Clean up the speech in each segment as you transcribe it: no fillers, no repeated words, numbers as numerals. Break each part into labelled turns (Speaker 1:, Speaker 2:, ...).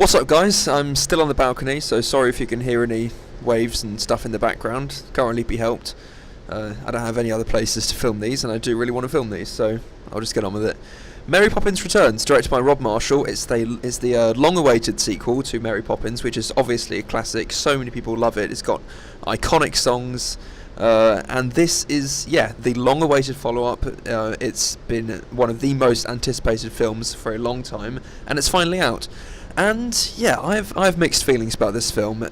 Speaker 1: What's up, guys? I'm still on the balcony, so sorry if you can hear any waves and stuff in the background. Can't really be helped. I don't have any other places to film these, and I do really want to film these, so I'll just get on with it. Mary Poppins Returns, directed by Rob Marshall. It's the long-awaited sequel to Mary Poppins, which is obviously a classic. So many people love it. It's got iconic songs. And this is, the long-awaited follow-up. It's been one of the most anticipated films for a long time, and it's finally out. And I have mixed feelings about this film.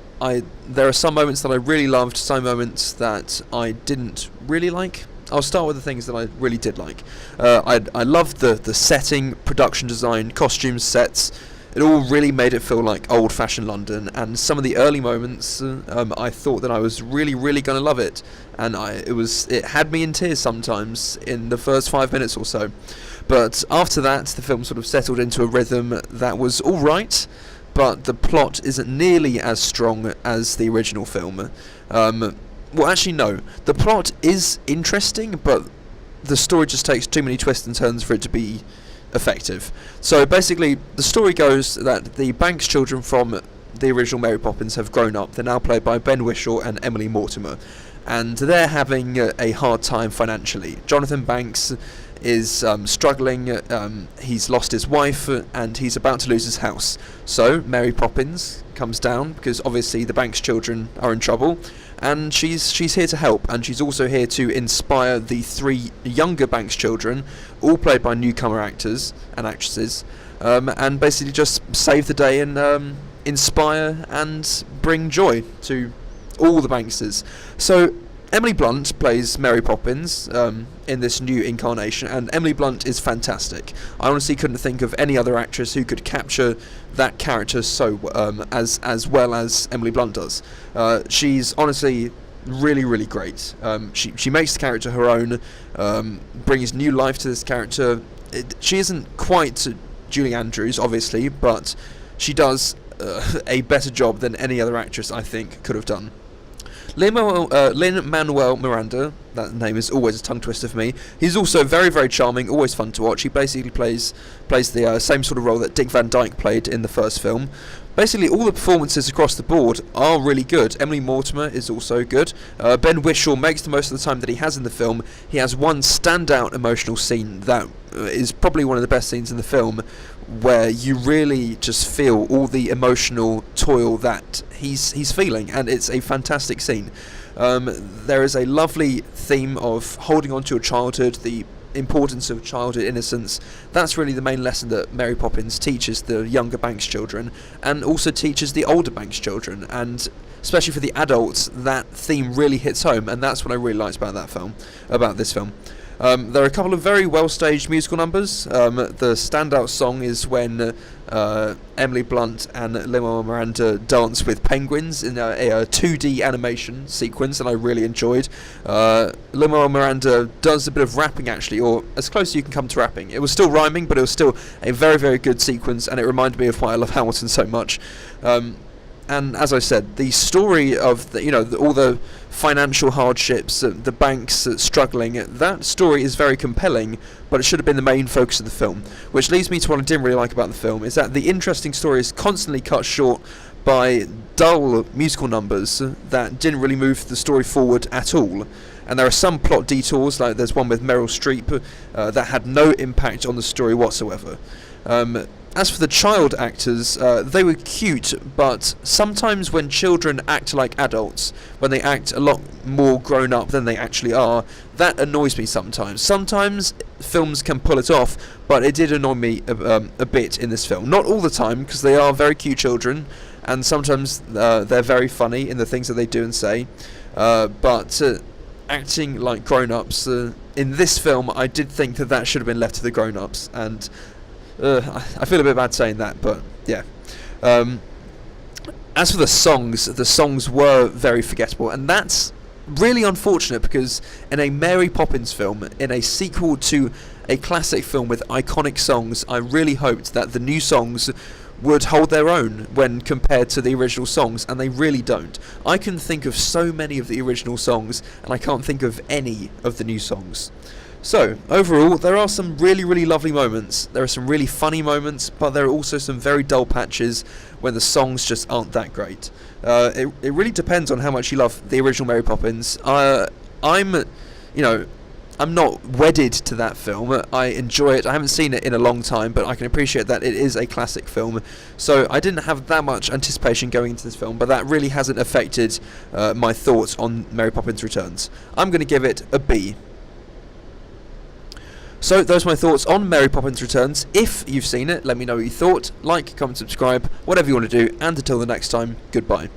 Speaker 1: There are some moments that I really loved, some moments that I didn't really like. I'll start with the things that I really did like. I loved the setting, production design, costumes, sets. It all really made it feel like old-fashioned London, and some of the early moments, I thought that I was really, really going to love it, and it had me in tears sometimes in the first 5 minutes or so. But after that, the film sort of settled into a rhythm that was all right, but the plot isn't nearly as strong as the original film. Well, actually, no. The plot is interesting, but the story just takes too many twists and turns for it to be effective. So basically, the story goes that the Banks children from the original Mary Poppins have grown up. They're now played by Ben Whishaw and Emily Mortimer, and they're having a hard time financially. Jonathan Banks is struggling. He's lost his wife, and he's about to lose his house. So Mary Poppins comes down because obviously the Banks children are in trouble, and she's here to help, and she's also here to inspire the three younger Banks children, all played by newcomer actors and actresses, and basically just save the day and inspire and bring joy to all the Bankses. So Emily Blunt plays Mary Poppins in this new incarnation, and Emily Blunt is fantastic. I honestly couldn't think of any other actress who could capture that character so as well as Emily Blunt does. She's honestly really, really great. She makes the character her own, brings new life to this character. She isn't quite Julie Andrews, obviously, but she does a better job than any other actress, I think, could have done. Lin-Manuel Miranda, that name is always a tongue twister for me. He's also very, very charming, always fun to watch. He basically plays the same sort of role that Dick Van Dyke played in the first film. Basically, all the performances across the board are really good. Emily Mortimer is also good. Ben Whishaw makes the most of the time that he has in the film. He has one standout emotional scene that is probably one of the best scenes in the film, where you really just feel all the emotional toil that he's feeling, and it's a fantastic scene. There is a lovely theme of holding on to your childhood, the importance of childhood innocence. That's really the main lesson that Mary Poppins teaches the younger Banks children, and also teaches the older Banks children, and especially for the adults, that theme really hits home, and that's what I really liked about this film. There are a couple of very well-staged musical numbers. The standout song is when Emily Blunt and Lin-Manuel Miranda dance with penguins in a 2D animation sequence that I really enjoyed. Lin-Manuel Miranda does a bit of rapping, actually, or as close as you can come to rapping. It was still rhyming, but it was still a very, very good sequence, and it reminded me of why I love Hamilton so much. And as I said, the story of all the financial hardships, the Banks struggling, that story is very compelling, but it should have been the main focus of the film. Which leads me to what I didn't really like about the film, is that the interesting story is constantly cut short by dull musical numbers that didn't really move the story forward at all. And there are some plot detours, like there's one with Meryl Streep, that had no impact on the story whatsoever. As for the child actors, they were cute, but sometimes when children act like adults, when they act a lot more grown up than they actually are, that annoys me sometimes. Sometimes films can pull it off, but it did annoy me a bit in this film. Not all the time, because they are very cute children, and sometimes they're very funny in the things that they do and say, but acting like grown-ups, in this film, I did think that should have been left to the grown-ups, and I feel a bit bad saying that, but yeah. As for the songs were very forgettable, and that's really unfortunate, because in a Mary Poppins film, in a sequel to a classic film with iconic songs, I really hoped that the new songs would hold their own when compared to the original songs, and they really don't. I can think of so many of the original songs, and I can't think of any of the new songs. So, overall, there are some really, really lovely moments. There are some really funny moments, but there are also some very dull patches when the songs just aren't that great. It really depends on how much you love the original Mary Poppins. I'm, you know, I'm not wedded to that film. I enjoy it. I haven't seen it in a long time, but I can appreciate that it is a classic film. So I didn't have that much anticipation going into this film, but that really hasn't affected my thoughts on Mary Poppins Returns. I'm going to give it a B. So those are my thoughts on Mary Poppins Returns. If you've seen it, let me know what you thought. Like, comment, subscribe, whatever you want to do. And until the next time, goodbye.